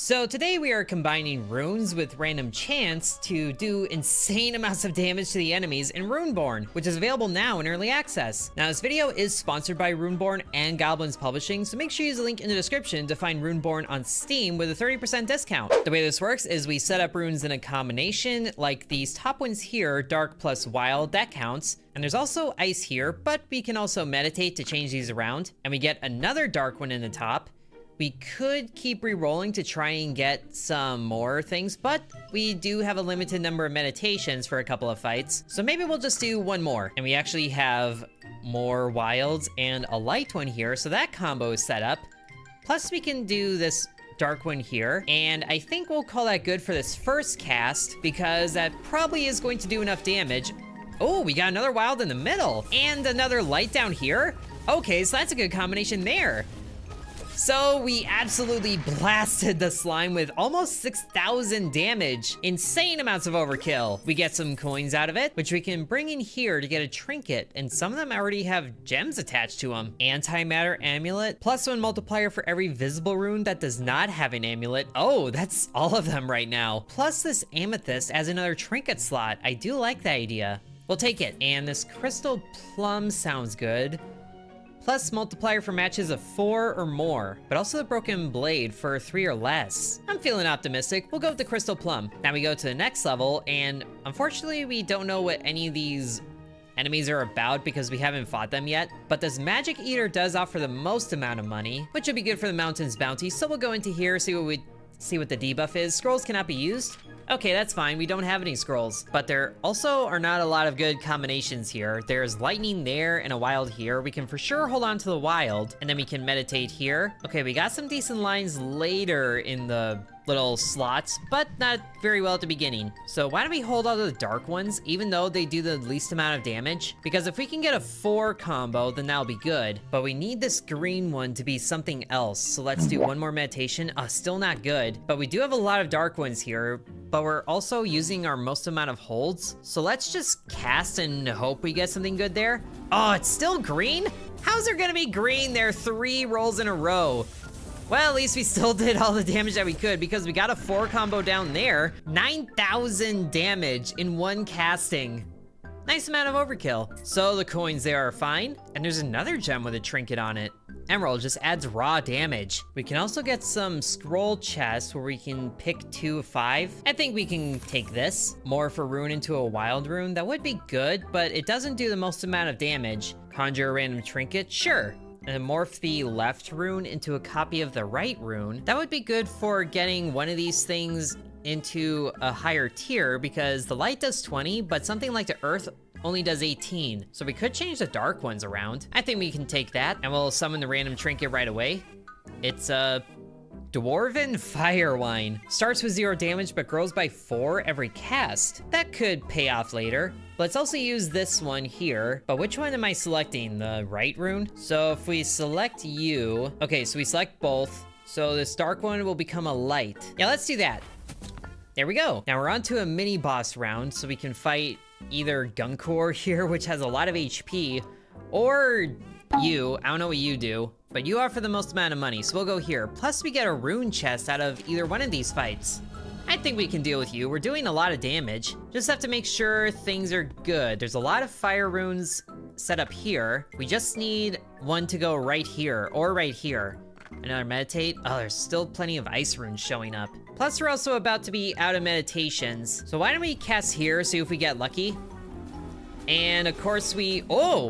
So today we are combining runes with random chance to do insane amounts of damage to the enemies in Runeborn, which is available now in early access. Now this video is sponsored by Runeborn and Goblins Publishing, so make sure you use the link in the description to find Runeborn on Steam with a 30% discount. The way this works is we set up runes in a combination, like these top ones here, dark plus wild, that counts. And there's also ice here, but we can also meditate to change these around. And we get another dark one in the top. We could keep re-rolling to try and get some more things, but we do have a limited number of meditations for a couple of fights. So maybe we'll just do one more. And we actually have more wilds and a light one here, so that combo is set up. Plus we can do this dark one here, and I think we'll call that good for this first cast, because that probably is going to do enough damage. Oh, we got another wild in the middle, and another light down here. Okay, so that's a good combination there. So we absolutely blasted the slime with almost 6,000 damage. Insane amounts of overkill. We get some coins out of it, which we can bring in here to get a trinket, and some of them already have gems attached to them. Antimatter amulet, +1 multiplier for every visible rune that does not have an amulet. Oh, that's all of them right now. Plus this amethyst as another trinket slot. I do like that idea. We'll take it. And this crystal plum sounds good. Plus multiplier for matches of 4 or more, but also the broken blade for 3 or less. I'm feeling optimistic. We'll go with the crystal plum. Now we go to the next level, and unfortunately we don't know what any of these enemies are about because we haven't fought them yet, but this magic eater does offer the most amount of money, which would be good for the mountain's bounty. So we'll go into here, see what the debuff is. Scrolls cannot be used. Okay, that's fine. We don't have any scrolls, but there also are not a lot of good combinations here. There's lightning there and a wild here. We can for sure hold on to the wild, and then we can meditate here. Okay, we got some decent lines later in the little slots, but not very well at the beginning. So why don't we hold all the dark ones, even though they do the least amount of damage? Because if we can get a 4 combo, then that'll be good. But we need this green one to be something else. So let's do one more meditation. Still not good, but we do have a lot of dark ones here, but we're also using our most amount of holds. So let's just cast and hope we get something good there. Oh, it's still green? How's there gonna be green there 3 rolls in a row? Well, at least we still did all the damage that we could because we got a 4 combo down there. 9,000 damage in one casting. Nice amount of overkill. So the coins there are fine. And there's another gem with a trinket on it. Emerald just adds raw damage. We can also get some scroll chests where we can pick 2 of 5. I think we can take this. More for rune into a wild rune. That would be good, but it doesn't do the most amount of damage. Conjure a random trinket, sure. And morph the left rune into a copy of the right rune. That would be good for getting one of these things into a higher tier because the light does 20, but something like the earth only does 18. So we could change the dark ones around. I think we can take that, and we'll summon the random trinket right away. It's a Dwarven Fire Wine. Starts with 0 damage, but grows by 4 every cast. That could pay off later. Let's also use this one here, but which one am I selecting? The right rune? So if we select you, okay, so we select both. So this dark one will become a light. Yeah, let's do that. There we go. Now we're on to a mini boss round, so we can fight either Gunkor here, which has a lot of HP, or you. I don't know what you do, but you offer the most amount of money, so we'll go here. Plus we get a rune chest out of either one of these fights. I think we can deal with you. We're doing a lot of damage. Just have to make sure things are good. There's a lot of fire runes set up here. We just need one to go right here or right here. Another meditate. Oh, there's still plenty of ice runes showing up. Plus we're also about to be out of meditations. So why don't we cast here, see if we get lucky. And of course we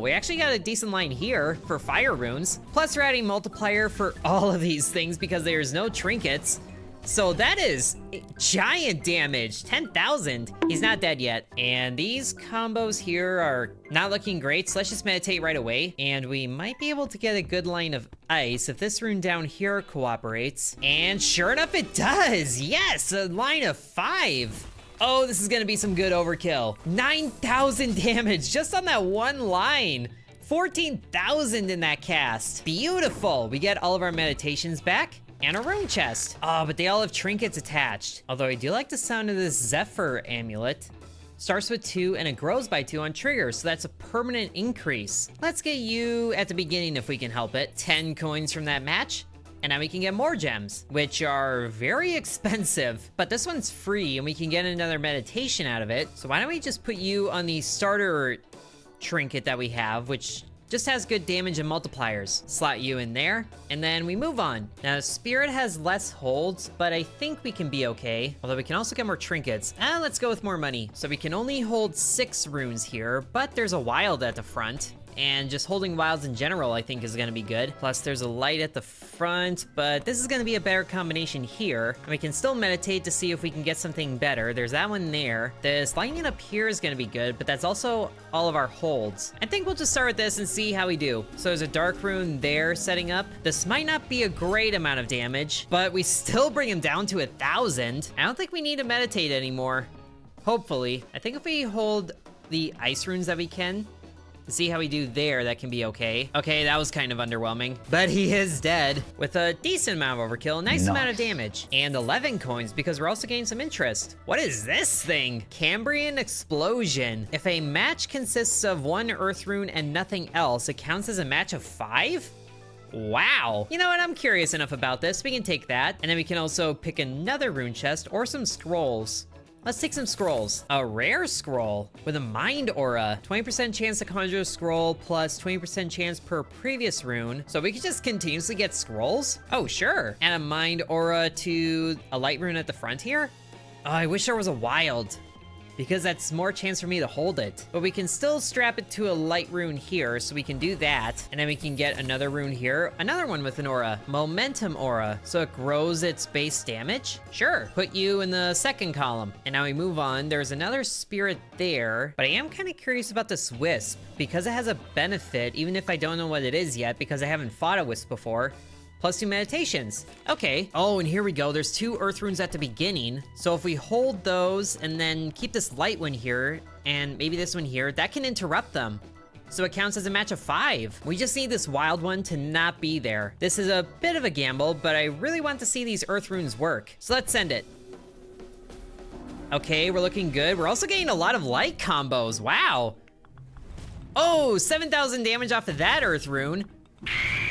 actually got a decent line here for fire runes. Plus we're adding multiplier for all of these things because there's no trinkets. So that is giant damage, 10,000. He's not dead yet. And these combos here are not looking great, so let's just meditate right away. And we might be able to get a good line of ice if this rune down here cooperates. And sure enough, it does. Yes, a line of 5. Oh, this is gonna be some good overkill. 9,000 damage just on that one line. 14,000 in that cast. Beautiful. We get all of our meditations back. And a rune chest. Oh, but they all have trinkets attached. Although I do like the sound of this Zephyr amulet. Starts with 2 and it grows by 2 on trigger, so that's a permanent increase. Let's get you at the beginning if we can help it. 10 coins from that match. And now we can get more gems, which are very expensive, but this one's free and we can get another meditation out of it. So why don't we just put you on the starter trinket that we have, which just has good damage and multipliers. Slot you in there, and then we move on. Now, Spirit has less holds, but I think we can be okay. Although we can also get more trinkets. Let's go with more money. So we can only hold 6 runes here, but there's a wild at the front. And just holding wilds in general, I think, is gonna be good. Plus, there's a light at the front, but this is gonna be a better combination here. And we can still meditate to see if we can get something better. There's that one there. This lightning up here is gonna be good, but that's also all of our holds. I think we'll just start with this and see how we do. So there's a dark rune there setting up. This might not be a great amount of damage, but we still bring him down to 1,000. I don't think we need to meditate anymore. Hopefully. I think if we hold the ice runes that we can, see how we do there, that can be okay. Okay, that was kind of underwhelming, but he is dead with a decent amount of overkill, nice amount of damage, and 11 coins because we're also getting some interest. What is this thing? Cambrian Explosion. If a match consists of 1 earth rune and nothing else, it counts as a match of 5? Wow. You know what? I'm curious enough about this. We can take that, and then we can also pick another rune chest or some scrolls. Let's take some scrolls. A rare scroll with a mind aura. 20% chance to conjure a scroll plus 20% chance per previous rune. So we could just continuously get scrolls? Oh, sure. And a mind aura to a light rune at the front here? Oh, I wish there was a wild, because that's more chance for me to hold it. But we can still strap it to a light rune here, so we can do that. And then we can get another rune here. Another one with an aura. Momentum aura. So it grows its base damage? Sure. Put you in the second column. And now we move on. There's another spirit there. But I am kind of curious about this wisp, because it has a benefit, even if I don't know what it is yet, because I haven't fought a wisp before. Plus 2 meditations. Okay. Oh, and here we go. There's 2 earth runes at the beginning. So if we hold those and then keep this light one here and maybe this one here, that can interrupt them. So it counts as a match of 5. We just need this wild one to not be there. This is a bit of a gamble, but I really want to see these earth runes work. So let's send it. Okay, we're looking good. We're also getting a lot of light combos. Wow. Oh, 7,000 damage off of that earth rune.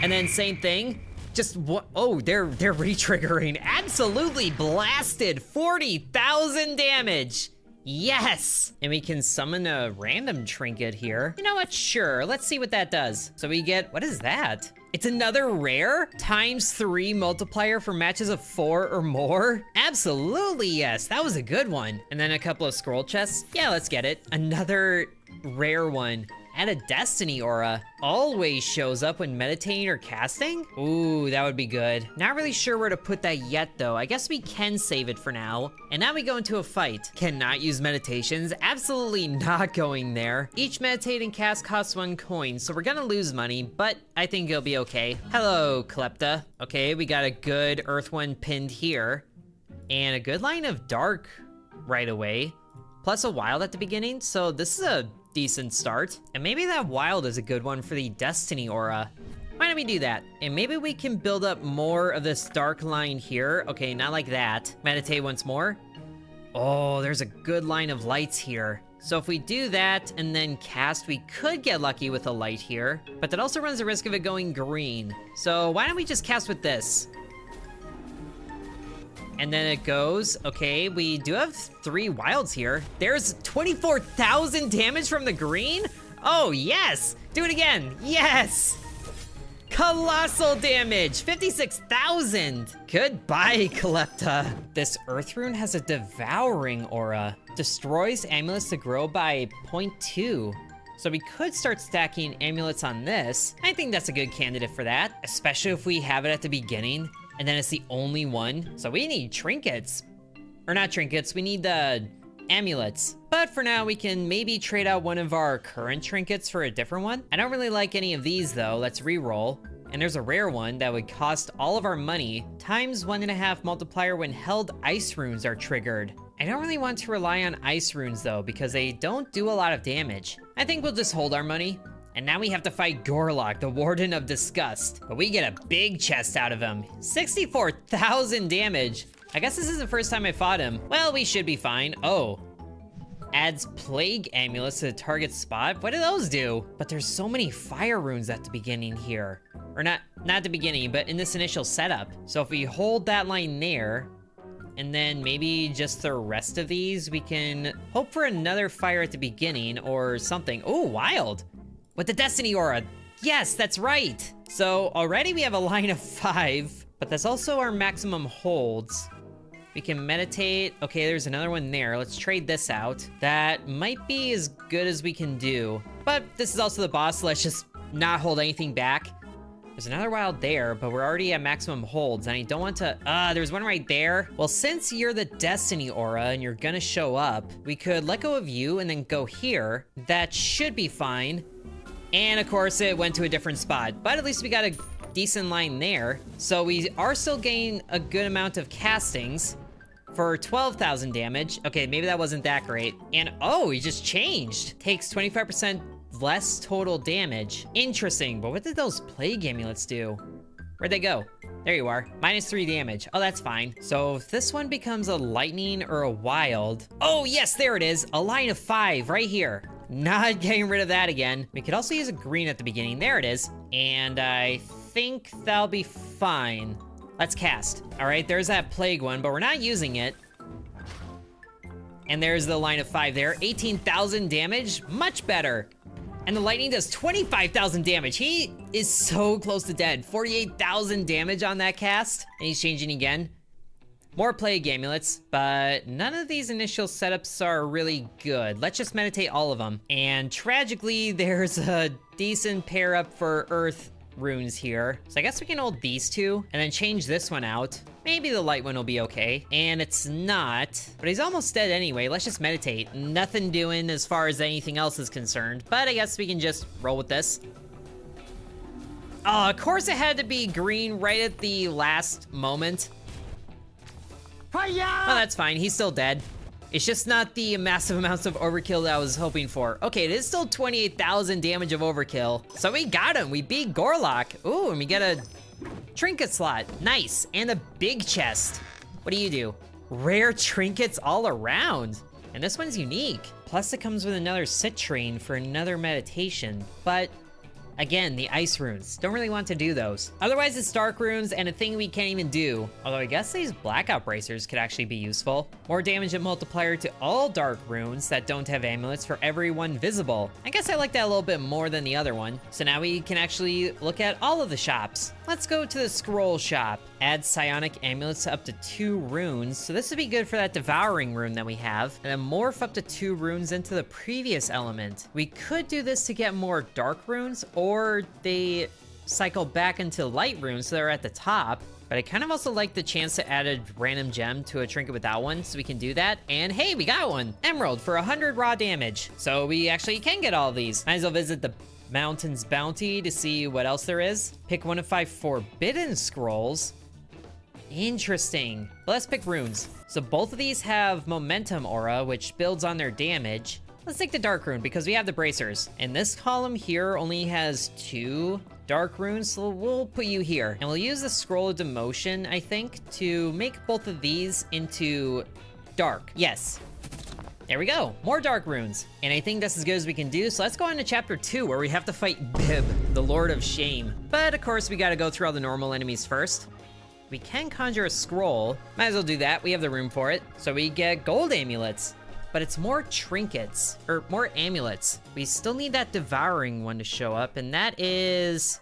And then same thing. Just what? Oh, they're re-triggering. Absolutely blasted. 40,000 damage. Yes. And we can summon a random trinket here. You know what? Sure. Let's see what that does. So we get, what is that? It's another rare ×3 multiplier for matches of 4 or more. Absolutely, yes. That was a good one. And then a couple of scroll chests. Yeah, let's get it. Another rare one. And a destiny aura. Always shows up when meditating or casting? Ooh, that would be good. Not really sure where to put that yet though. I guess we can save it for now. And now we go into a fight. Cannot use meditations. Absolutely not going there. Each meditating cast costs 1 coin, so we're gonna lose money, but I think it'll be okay. Hello, Klepta. Okay, we got a good earth one pinned here. And a good line of dark right away. Plus a wild at the beginning, so this is a decent start. And maybe that wild is a good one for the destiny aura. Why don't we do that? And maybe we can build up more of this dark line here. Okay, not like that. Meditate once more. Oh, there's a good line of lights here. So if we do that and then cast, we could get lucky with a light here, but that also runs the risk of it going green. So why don't we just cast with this? And then it goes, okay, we do have 3 wilds here. There's 24,000 damage from the green? Oh, yes! Do it again, yes! Colossal damage, 56,000! Goodbye, Klepta. This earth rune has a devouring aura. Destroys amulets to grow by 0.2. So we could start stacking amulets on this. I think that's a good candidate for that, especially if we have it at the beginning. And then it's the only one. So we need trinkets. Or not trinkets, we need the amulets. But for now, we can maybe trade out one of our current trinkets for a different one. I don't really like any of these though. Let's re-roll. And there's a rare one that would cost all of our money, ×1.5 multiplier when held ice runes are triggered. I don't really want to rely on ice runes though, because they don't do a lot of damage. I think we'll just hold our money. And now we have to fight Gorlock, the Warden of Disgust. But we get a big chest out of him. 64,000 damage. I guess this is the first time I fought him. Well, we should be fine. Oh. Adds plague amulets to the target spot. What do those do? But there's so many fire runes at the beginning here. Or not at the beginning, but in this initial setup. So if we hold that line there, and then maybe just the rest of these, we can hope for another fire at the beginning or something. Oh, wild. With the Destiny Aura. Yes, that's right. So already we have a line of 5, but that's also our maximum holds. We can meditate. Okay, there's another one there. Let's trade this out. That might be as good as we can do. But this is also the boss, so let's just not hold anything back. There's another wild there, but we're already at maximum holds, and I don't want to... there's one right there. Well, since you're the Destiny Aura and you're gonna show up, we could let go of you and then go here. That should be fine. And of course, it went to a different spot, but at least we got a decent line there. So we are still getting a good amount of castings. For 12,000 damage. Okay, maybe that wasn't that great. And oh, he just changed. Takes 25% less total damage. Interesting, but what did those plague amulets do? Where'd they go? There you are. -3 damage. Oh, that's fine. So if this one becomes a lightning or a wild. Oh, yes, there it is. A line of 5 right here. Not getting rid of that again. We could also use a green at the beginning. There it is. And I think that'll be fine. Let's cast. All right, there's that plague one, but we're not using it. And there's the line of 5 there. 18,000 damage, much better. And the lightning does 25,000 damage. He is so close to dead. 48,000 damage on that cast. And he's changing again. More plague amulets, but none of these initial setups are really good. Let's just meditate all of them. And tragically, there's a decent pair up for Earth runes here. So I guess we can hold these two and then change this one out. Maybe the light one will be okay. And it's not, but he's almost dead anyway. Let's just meditate. Nothing doing as far as anything else is concerned, but I guess we can just roll with this. Oh, of course it had to be green right at the last moment. Oh, that's fine. He's still dead. It's just not the massive amounts of overkill that I was hoping for. Okay, it is still 28,000 damage of overkill. So we got him. We beat Gorlock. Ooh, and we get a trinket slot. Nice. And a big chest. What do you do? Rare trinkets all around. And this one's unique. Plus it comes with another citrine for another meditation. But again, the ice runes. Don't really want to do those. Otherwise, it's dark runes and a thing we can't even do. Although I guess these blackout bracers could actually be useful. More damage and multiplier to all dark runes that don't have amulets for everyone visible. I guess I like that a little bit more than the other one. So now we can actually look at all of the shops. Let's go to the scroll shop. Add psionic amulets to up to 2 runes. So this would be good for that devouring rune that we have. And then morph up to 2 runes into the previous element. We could do this to get more dark runes, or they cycle back into light runes so they're at the top. But I kind of also like the chance to add a random gem to a trinket without one, so we can do that. And hey, we got one! Emerald for 100 raw damage. So we actually can get all of these. Might as well visit the Mountain's Bounty to see what else there is. Pick 1 of 5 forbidden scrolls. Interesting. Well, let's pick runes. So both of these have momentum aura, which builds on their damage. Let's take the dark rune because we have the bracers. And this column here only has 2 dark runes, so we'll put you here. And we'll use the scroll of demotion, I think, to make both of these into dark. Yes. There we go. More dark runes. And I think that's as good as we can do. So let's go on to chapter 2, where we have to fight Bib, the Lord of Shame. But of course, we gotta go through all the normal enemies first. We can conjure a scroll. Might as well do that. We have the room for it. So we get gold amulets. But it's more trinkets, or more amulets. We still need that devouring one to show up, and that is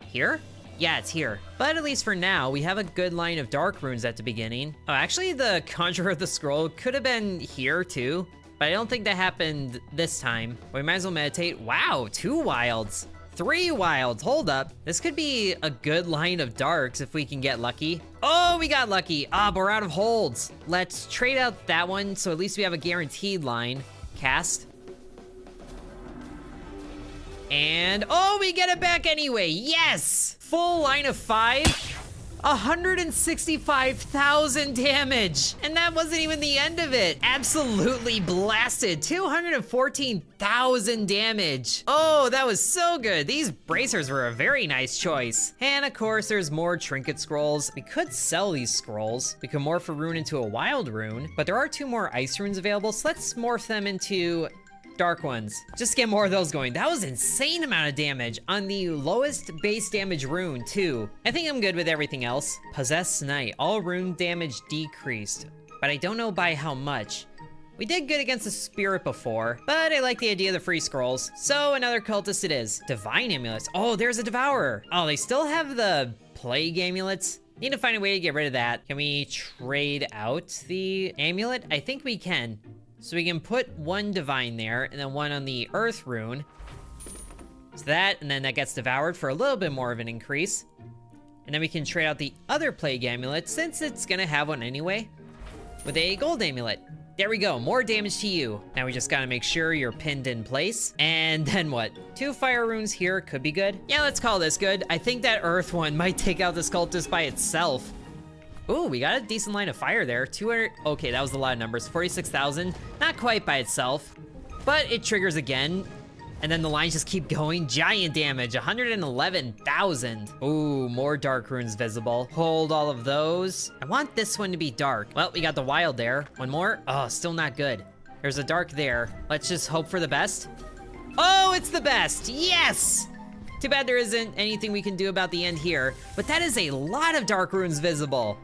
here? Yeah, it's here. But at least for now, we have a good line of dark runes at the beginning. Oh, actually, the Conjurer of the Scroll could have been here too, but I don't think that happened this time. We might as well meditate. Wow, 2 wilds. 3 wilds, hold up. This could be a good line of darks if we can get lucky. Oh, we got lucky. But we're out of holds. Let's trade out that one, so at least we have a guaranteed line. Cast. And, oh, we get it back anyway. Yes! Full line of 5. 165,000 damage. And that wasn't even the end of it. Absolutely blasted. 214,000 damage. Oh, that was so good. These bracers were a very nice choice. And of course, there's more trinket scrolls. We could sell these scrolls. We could morph a rune into a wild rune, but there are 2 more ice runes available, so let's morph them into dark ones. Just get more of those going. That was insane amount of damage on the lowest base damage rune too. I think I'm good with everything else. Possessed Knight, all rune damage decreased, but I don't know by how much. We did good against the spirit before, but I like the idea of the free scrolls. So another cultist it is. Divine amulets. Oh, there's a devourer. Oh, they still have the plague amulets. Need to find a way to get rid of that. Can we trade out the amulet? I think we can. So we can put 1 divine there and then 1 on the earth rune. So that, and then that gets devoured for a little bit more of an increase. And then we can trade out the other plague amulet since it's gonna have one anyway with a gold amulet. There we go, more damage to you. Now we just gotta make sure you're pinned in place. And then what? 2 fire runes here could be good. Yeah, let's call this good. I think that earth one might take out this cultist by itself. Ooh, we got a decent line of fire there. 200, okay, that was a lot of numbers. 46,000, not quite by itself, but it triggers again. And then the lines just keep going. Giant damage, 111,000. Ooh, more dark runes visible. Hold all of those. I want this one to be dark. Well, we got the wild there. 1 more. Oh, still not good. There's a dark there. Let's just hope for the best. Oh, it's the best, yes! Too bad there isn't anything we can do about the end here, but that is a lot of dark runes visible.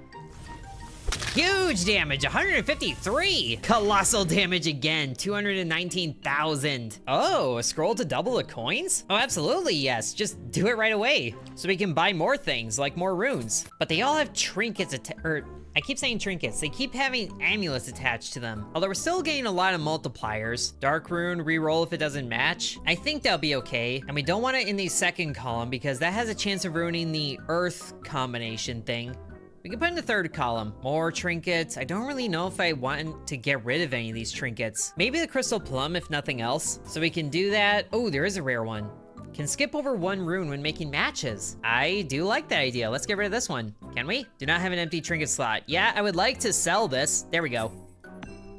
Huge damage, 153. Colossal damage again, 219,000. Oh, a scroll to double the coins? Oh, absolutely, yes. Just do it right away so we can buy more things, like more runes. But they all have trinkets, I keep saying trinkets. They keep having amulets attached to them. Although we're still getting a lot of multipliers. Dark rune, reroll if it doesn't match. I think that'll be okay. And we don't want it in the second column because that has a chance of ruining the earth combination thing. We can put in the third column. More trinkets. I don't really know if I want to get rid of any of these trinkets. Maybe the crystal plum if nothing else. So we can do that. Oh, there is a rare one. Can skip over 1 rune when making matches. I do like that idea. Let's get rid of this one. Can we? Do not have an empty trinket slot. Yeah, I would like to sell this. There we go.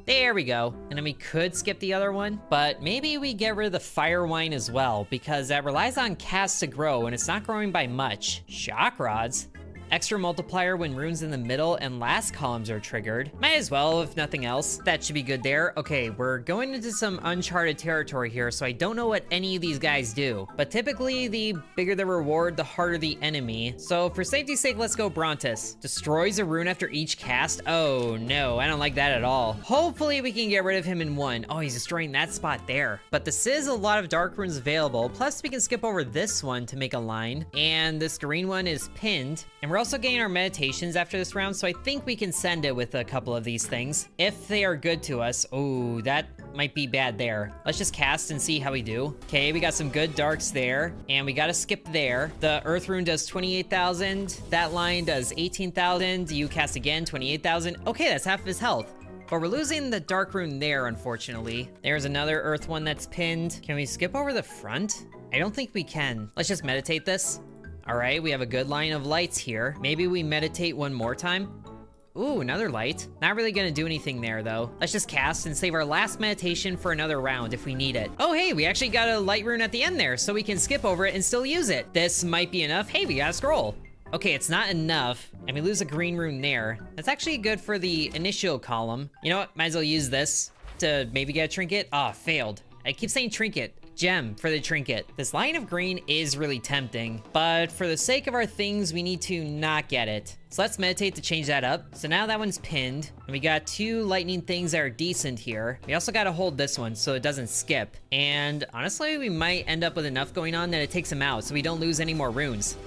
There we go. And then we could skip the other one, but maybe we get rid of the fire wine as well because that relies on cast to grow and it's not growing by much. Shock rods. Extra multiplier when runes in the middle and last columns are triggered. Might as well, if nothing else. That should be good there. Okay, we're going into some uncharted territory here, so I don't know what any of these guys do. But typically, the bigger the reward, the harder the enemy. So for safety's sake, let's go Brontus. Destroys a rune after each cast. Oh no, I don't like that at all. Hopefully we can get rid of him in 1. Oh, he's destroying that spot there. But this is a lot of dark runes available. Plus we can skip over this one to make a line. And this green one is pinned. And we're also getting our meditations after this round, so I think we can send it with a couple of these things. If they are good to us. Oh, that might be bad there. Let's just cast and see how we do. Okay, we got some good darks there, and we gotta skip there. The earth rune does 28,000. That line does 18,000. You cast again, 28,000. Okay, that's half of his health. But we're losing the dark rune there, unfortunately. There's another earth one that's pinned. Can we skip over the front? I don't think we can. Let's just meditate this. All right, we have a good line of lights here. Maybe we meditate 1 more time. Ooh, another light. Not really gonna do anything there though. Let's just cast and save our last meditation for another round if we need it. Oh, hey, we actually got a light rune at the end there, so we can skip over it and still use it. This might be enough. Hey, we got a scroll. Okay, it's not enough, and we lose a green rune there. That's actually good for the initial column. You know what, might as well use this to maybe get a trinket. Ah, failed. I keep saying trinket. Gem for the trinket. This line of green is really tempting, but for the sake of our things, we need to not get it. So let's meditate to change that up. So now that one's pinned, and we got 2 lightning things that are decent here. We also got to hold this one so it doesn't skip. And honestly, we might end up with enough going on that it takes him out so we don't lose any more runes.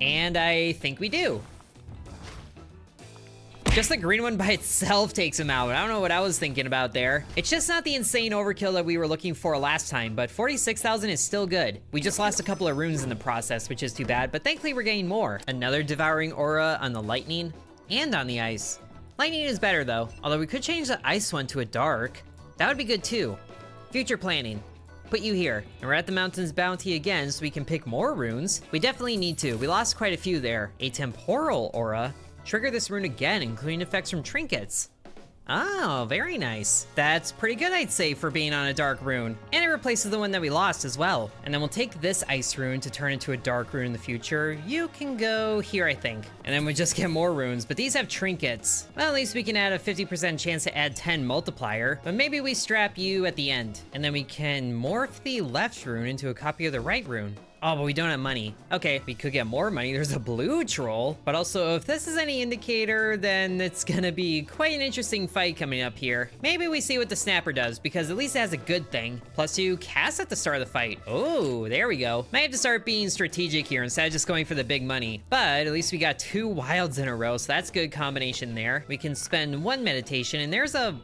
And I think we do. Just the green one by itself takes him out. I don't know what I was thinking about there. It's just not the insane overkill that we were looking for last time, but 46,000 is still good. We just lost a couple of runes in the process, which is too bad, but thankfully we're getting more. Another devouring aura on the lightning and on the ice. Lightning is better though, although we could change the ice one to a dark. That would be good too. Future planning. put you here. And we're at the mountain's bounty again, so we can pick more runes. We definitely need to. We lost quite a few there. A temporal aura. Trigger this rune again, including effects from Trinkets. Oh, very nice. That's pretty good, I'd say, for being on a dark rune. And it replaces the one that we lost as well. And then we'll take this ice rune to turn into a dark rune in the future. You can go here, I think. And then we just get more runes, but these have trinkets. Well, at least we can add a 50% chance to add 10 multiplier, but maybe we strap you at the end. And then we can morph the left rune into a copy of the right rune. Oh, but we don't have money. Okay, we could get more money. There's a blue troll. But also, if this is any indicator, then it's gonna be quite an interesting fight coming up here. Maybe we see what the snapper does, because at least it has a good thing. +2 cast at the start of the fight. Oh, there we go. Might have to start being strategic here instead of just going for the big money. But at least we got 2 wilds in a row, so that's good combination there. We can spend 1 meditation, and there's a...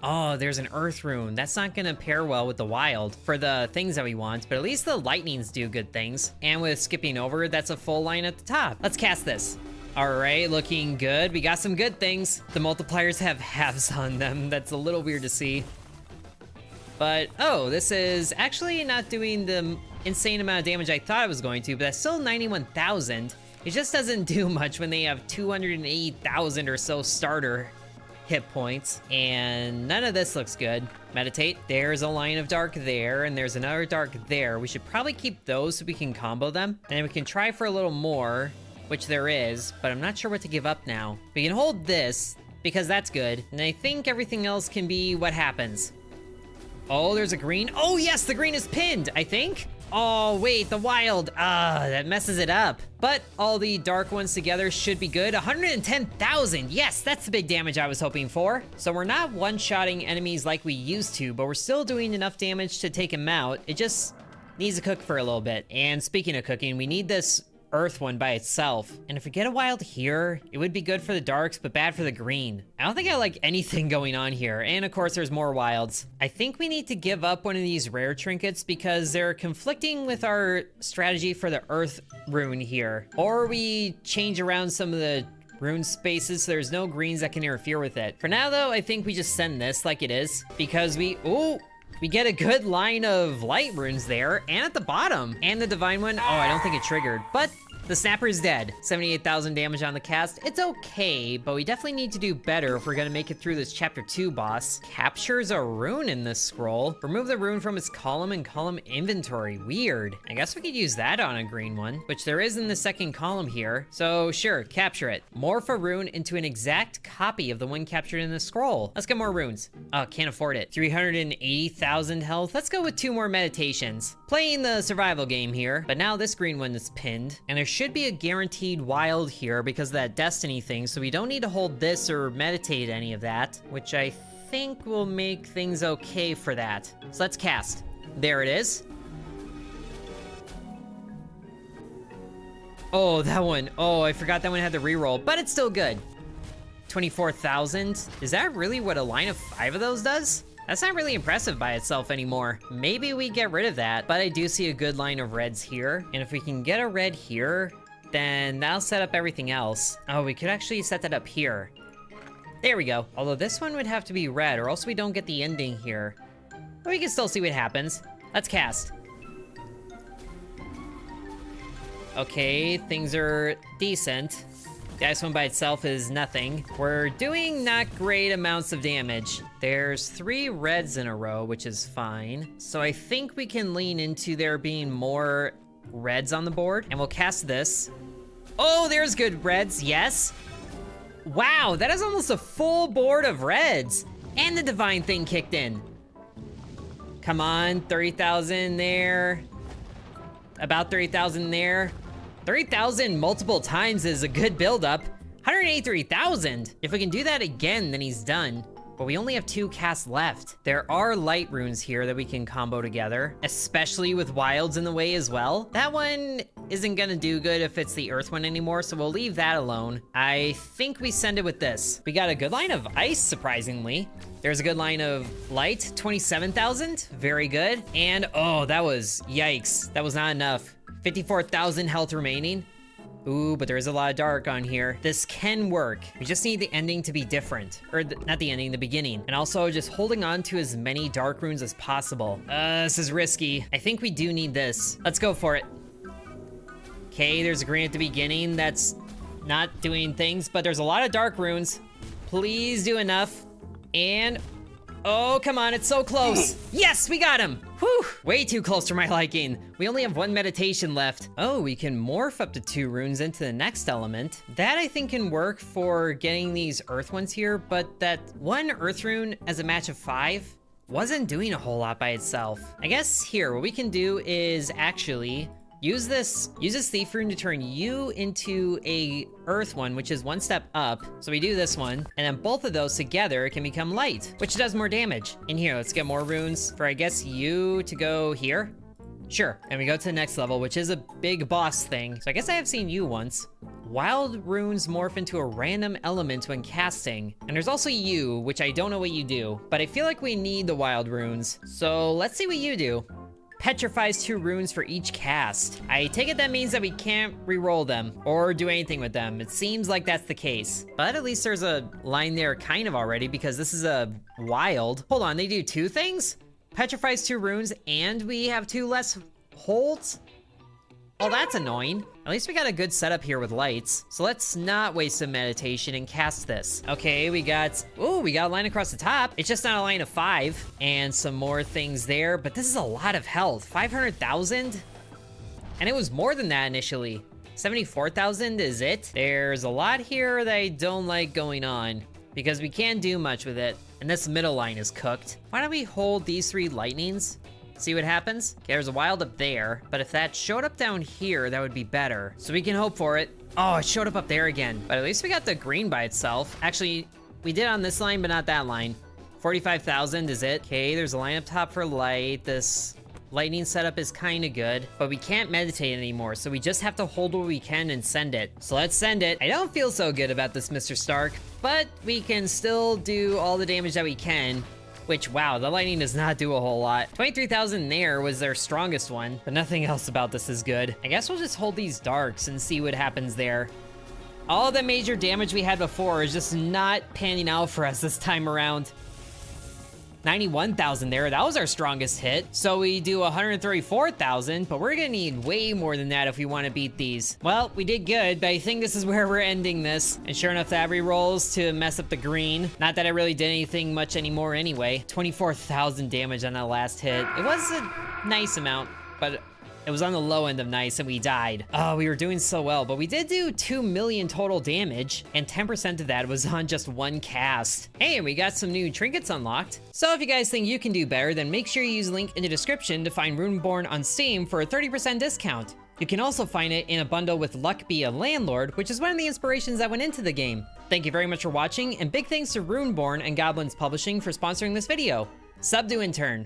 Oh, there's an earth rune. That's not gonna pair well with the wild for the things that we want, but at least the lightnings do good things. And with skipping over, that's a full line at the top. Let's cast this. All right, looking good. We got some good things. The multipliers have halves on them. That's a little weird to see. But, oh, this is actually not doing the insane amount of damage I thought it was going to, but that's still 91,000. It just doesn't do much when they have 280,000 or so starter hit points, and none of this looks good. Meditate. There's a line of dark there, and there's another dark there. We should probably keep those so we can combo them, and then we can try for a little more, which there is, but I'm not sure what to give up now. We can hold this, because that's good, and I think everything else can be what happens. Oh, there's a green. Oh, yes, the green is pinned, I think. Oh, wait, the wild. That messes it up. But all the dark ones together should be good. 110,000. Yes, that's the big damage I was hoping for. So we're not one-shotting enemies like we used to, but we're still doing enough damage to take him out. It just needs to cook for a little bit. And speaking of cooking, we need this earth one by itself. And if we get a wild here, it would be good for the darks, but bad for the green. I don't think I like anything going on here. And of course, there's more wilds. I think we need to give up one of these rare trinkets because they're conflicting with our strategy for the earth rune here. Or we change around some of the rune spaces so there's no greens that can interfere with it. For now though, I think we just send this like it is because we get a good line of light runes there, and at the bottom. And the divine one, oh, I don't think it triggered, but the snapper is dead. 78,000 damage on the cast. It's okay, but we definitely need to do better if we're gonna make it through this chapter 2 boss. Captures a rune in this scroll. Remove the rune from its column and column inventory. Weird. I guess we could use that on a green one, which there is in the second column here. So sure, capture it. Morph a rune into an exact copy of the one captured in the scroll. Let's get more runes. Oh, can't afford it. 380,000 health. Let's go with 2 more meditations. Playing the survival game here, but now this green one is pinned, and there should be a guaranteed wild here because of that destiny thing, so we don't need to hold this or meditate any of that, which I think will make things okay for that. So let's cast. There it is. Oh, that one. Oh, I forgot that one had the reroll, but it's still good. 24,000. Is that really what a line of 5 of those does? That's not really impressive by itself anymore. Maybe we get rid of that, but I do see a good line of reds here. And if we can get a red here, then that'll set up everything else. Oh, we could actually set that up here. There we go. Although this one would have to be red or else we don't get the ending here. But we can still see what happens. Let's cast. Okay, things are decent. The ice one by itself is nothing. We're doing not great amounts of damage. There's 3 reds in a row, which is fine. So I think we can lean into there being more reds on the board, and we'll cast this. Oh, there's good reds, yes. Wow, that is almost a full board of reds. And the divine thing kicked in. Come on, 30,000 there. About 30,000 there. 30,000 multiple times is a good buildup. 183,000. If we can do that again, then he's done. But we only have 2 casts left. There are light runes here that we can combo together, especially with wilds in the way as well. That one isn't gonna do good if it's the earth one anymore, so we'll leave that alone. I think we send it with this. We got a good line of ice, surprisingly. There's a good line of light, 27,000, very good. And oh, that was, yikes, that was not enough. 54,000 health remaining. Ooh, but there is a lot of dark on here. This can work. We just need the ending to be different. Or not the ending, the beginning. And also just holding on to as many dark runes as possible. This is risky. I think we do need this. Let's go for it. Okay, there's a green at the beginning that's not doing things, but there's a lot of dark runes. Please do enough. And, oh, come on, it's so close. Yes, we got him. Whew, way too close for my liking. We only have 1 meditation left. Oh, we can morph up to 2 runes into the next element. That I think can work for getting these earth ones here, but that 1 earth rune as a match of 5 wasn't doing a whole lot by itself. I guess here, what we can do is actually use this thief rune to turn you into a earth one, which is 1 step up. So we do this one, and then both of those together can become light, which does more damage. In here, let's get more runes for, I guess, you to go here. Sure, and we go to the next level, which is a big boss thing. So I guess I have seen you once. Wild runes morph into a random element when casting. And there's also you, which I don't know what you do, but I feel like we need the wild runes. So let's see what you do. Petrifies 2 runes for each cast. I take it that means that we can't re-roll them or do anything with them. It seems like that's the case, but at least there's a line there kind of already because this is a wild. Hold on, they do 2 things? Petrifies 2 runes and we have 2 less holds? Oh, that's annoying. At least we got a good setup here with lights. So let's not waste a meditation and cast this. Okay, we got a line across the top. It's just not a line of 5 and some more things there, but this is a lot of health. 500,000? And it was more than that initially. 74,000 is it? There's a lot here that I don't like going on because we can't do much with it. And this middle line is cooked. Why don't we hold these 3 lightnings? See what happens? Okay, there's a wild up there, but if that showed up down here, that would be better. So we can hope for it. Oh, it showed up there again. But at least we got the green by itself. Actually, we did on this line, but not that line. 45,000 is it? Okay, there's a line up top for light. This lightning setup is kind of good, but we can't meditate anymore, so we just have to hold what we can and send it. So let's send it. I don't feel so good about this, Mr. Stark, but we can still do all the damage that we can. Which, wow, the lightning does not do a whole lot. 23,000 there was their strongest one, but nothing else about this is good. I guess we'll just hold these darks and see what happens there. All the major damage we had before is just not panning out for us this time around. 91,000 there, that was our strongest hit. So we do 134,000, but we're gonna need way more than that if we wanna beat these. Well, we did good, but I think this is where we're ending this. And sure enough, that re-rolls to mess up the green. Not that I really did anything much anymore anyway. 24,000 damage on that last hit. It was a nice amount, but it was on the low end of nice and we died. Oh, we were doing so well, but we did do 2 million total damage and 10% of that was on just 1 cast. Hey, and we got some new trinkets unlocked. So if you guys think you can do better, then make sure you use the link in the description to find Runeborn on Steam for a 30% discount. You can also find it in a bundle with Luck Be a Landlord, which is one of the inspirations that went into the game. Thank you very much for watching, and big thanks to Runeborn and Goblins Publishing for sponsoring this video. Sub to Intern.